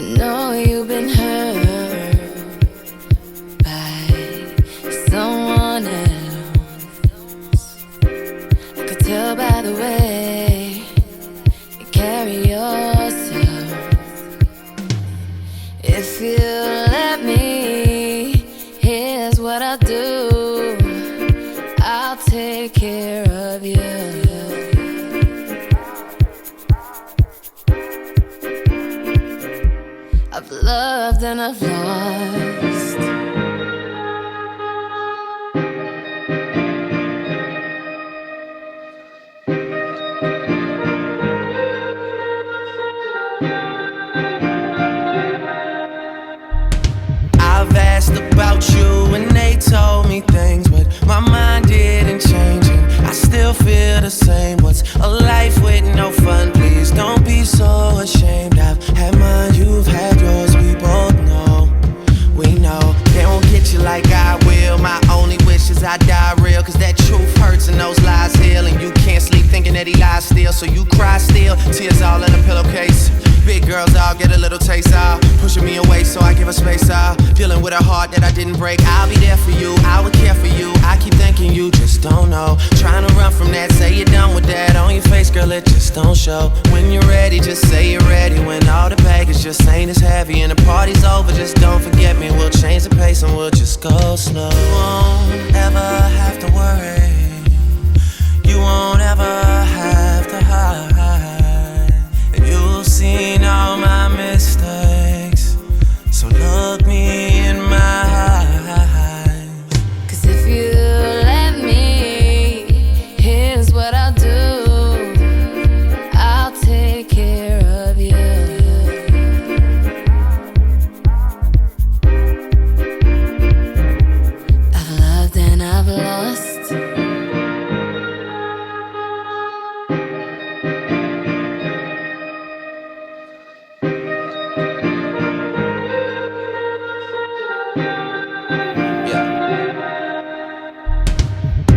I know you've been hurt by someone else. I could tell by the way you carry yourself. If you let me, here's what I'll do. I'll take care of you. I've loved and I've lost. I've asked about you and they told me things, but my mind didn't change and I still feel the same. What's a life with no fun? Please don't be so ashamed. I've had mine, you've had yours, we both know. We know they won't get you like I will. My only wish is I die real, cause that truth hurts and those lies heal. And you can't sleep thinking that he lies still, so you cry still, tears all in a pillowcase. Big girls all get a little taste out, pushing me away so I give her space out. Dealing with a heart that I didn't break. I'll be there for you, I would care for you. I keep thinking you just don't know. Trying to run from that, say you're done with that. On your face, girl, it just don't show. When you're ready, just say you're ready. When all the baggage just ain't as heavy and the party's over, just don't forget me. We'll change the pace and we'll just go slow. You won't ever have to worry. You won't ever have to hide. And you've seen all my mistakes, so look me in my eyes. Cause if you let me, here's what I'll do. I'll take care of you. I've loved and I've lost.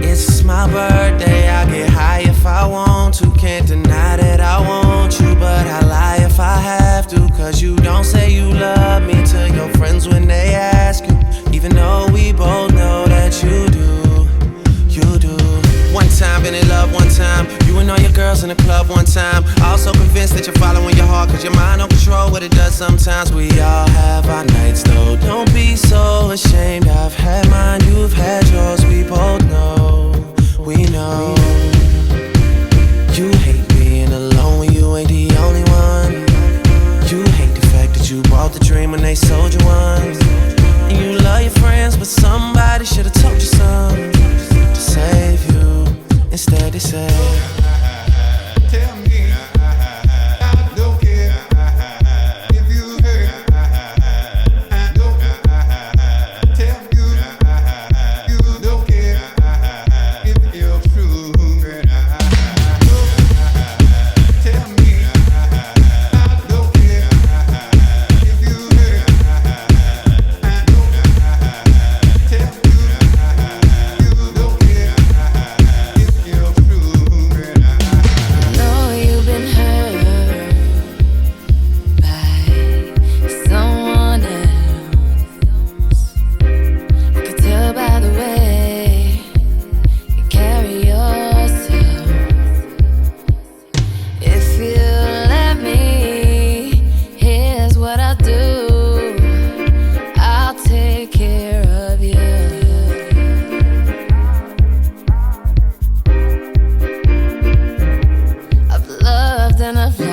It's my birthday, I get high if I want to. Can't deny that I want you, but I lie if I have to. Cause you don't say you love me to your friends when they ask you, even though we both know that you do, you do. One time, been in love one time. You and all your girls in the club one time. Also convinced that you're following your heart, cause your mind don't control what it does sometimes. We all have our nights though, don't be so ashamed. I've had mine, you've had yours, we both know, we know. You hate being alone when you ain't the only one. You hate the fact that you bought the dream when they sold you one. And you love your friends, but somebody should've told you something to save you. Instead they say, tell me, I don't care if you hurt. I don't tell you, you don't care if you're true. Tell me, I don't care if you hurt. I don't tell you, you don't care if you're true. I know you've been hurt by someone else. I could tell by the way you carry yourself. If you let me, here's what I'll do. I'll take care of you. I've loved and I've lost.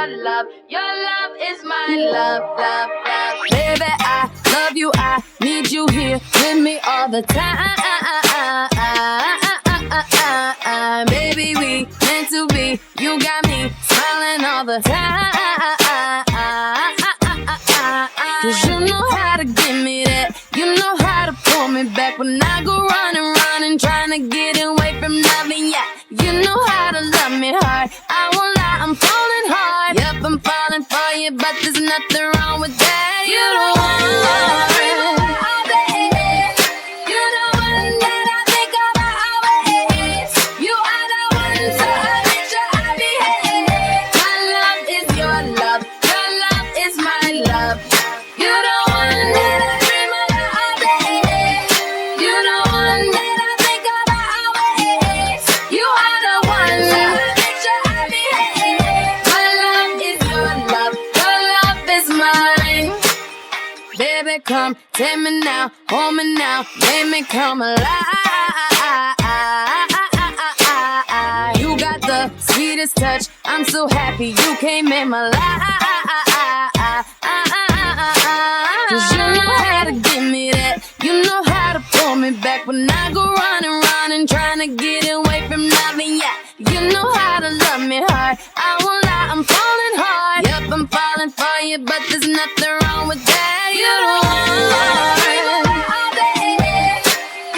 Love, your love is my love, love, love. Baby, I love you, I need you here with me all the time. Baby, we meant to be. You got me smiling all the time. from loving ya. You know how to love me hard. I won't lie, I'm falling hard. Yep, I'm falling for you, but there's nothing wrong with that. You don't want love. Come, take me now, hold me now, make me come alive. You got the sweetest touch, I'm so happy you came in my life. 'Cause you know how to give me that, you know how to pull me back when I go running, trying to get away from loving ya. You know how to love me hard, I won't lie, I'm falling hard. Yep, I'm falling for you, but there's nothing wrong with that. You don't want love.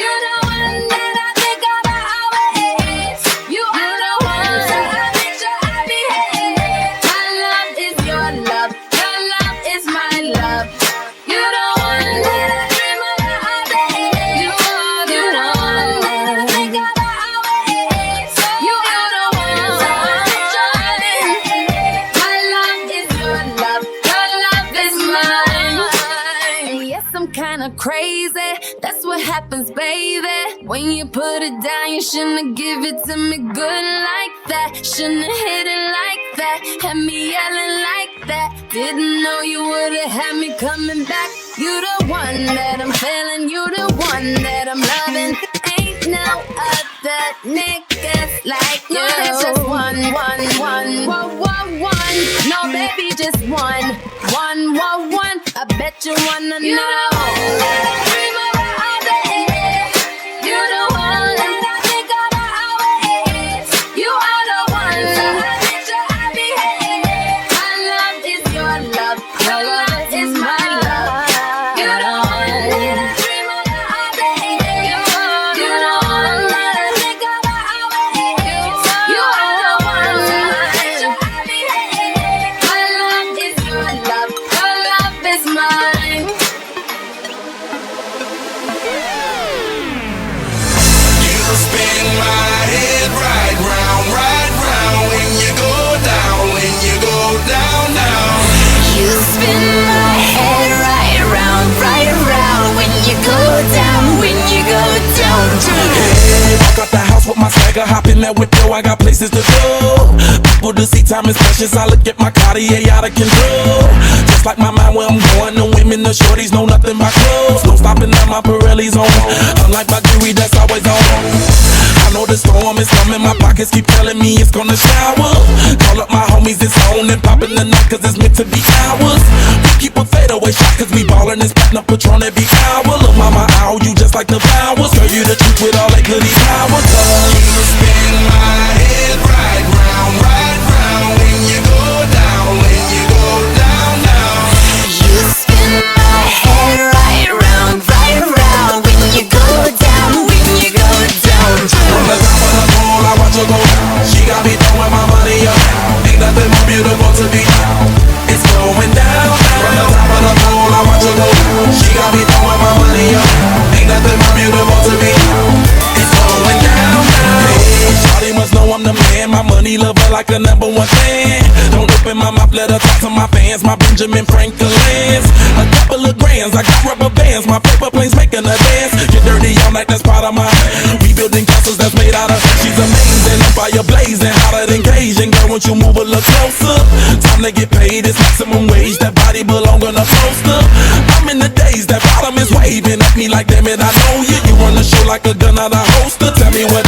You the one that I think about always. You are the one that I picture I behave. My love is your love is my love. You the one that I dream about all day. You the one that I think about always. You are the one that I picture I behave. My love is your love is mine. Yes, I'm kinda crazy, that's what happens, baby. When you put it down, you shouldn't give it to me good like that. Shouldn't hit it like that, had me yelling like that. Didn't know you would've had me coming back. You the one that I'm feeling, you the one that I'm loving. Ain't no other niggas like you. No, there's just one. No, baby, just one. I bet you wanna know. You the one that I dream about all day. You the one that I think about always. You are the one that I picture I behave. My love is your love is my love. You the one that I dream about all day. You the one that I think about always. You are the one that I picture I behave. My love is your love is mine. You spin my head right round when you go down, down. You spin my head right around when you go down, Hey, walk out the house with my swagger, hop in that window, I got places to go. People to see, time is precious, I look at my Cartier out of control. Just like my mind where I'm going, the women, the shorties know nothing but clothes. No stopping at my Pirelli's on, unlike my jewelry that's always on. I know the storm is coming, my pockets keep telling me it's gonna shower. Call up my homies, it's on and popping the night cause it's meant to be ours. We keep a fadeaway shot cause we ballin' and spittin' up Patron every hour. Look mama, I owe you just like the flowers. Girl, you the truth with all that goody power. You spin my head right round when you go down, down. You spin my head right round when you go down, From the top of the pole, I watch her go down. She got me throwing my money up. Ain't nothing more beautiful to be. It's going down. From the top of the pole, I watch her go down. She got me throwing my money up. Ain't nothing more beautiful to be. It's going down. Hey, shawty must know I'm the man. My money lover like a number one fan. Don't open my mouth, let her talk to my fans. My Benjamin Franklin's. A couple of grands, I got rubber bands. My paper planes making a dance. Get dirty all night, that's part of my. We building castles that's made out of. She's amazing, I'm fire blazing, hotter than Cajun. Girl, won't you move a little closer? Time to get paid, it's maximum wage. That body belong on a poster. I'm in the days, that bottom is waving at me like, damn it, I know you. You run the show like a gun out of holster. Tell me what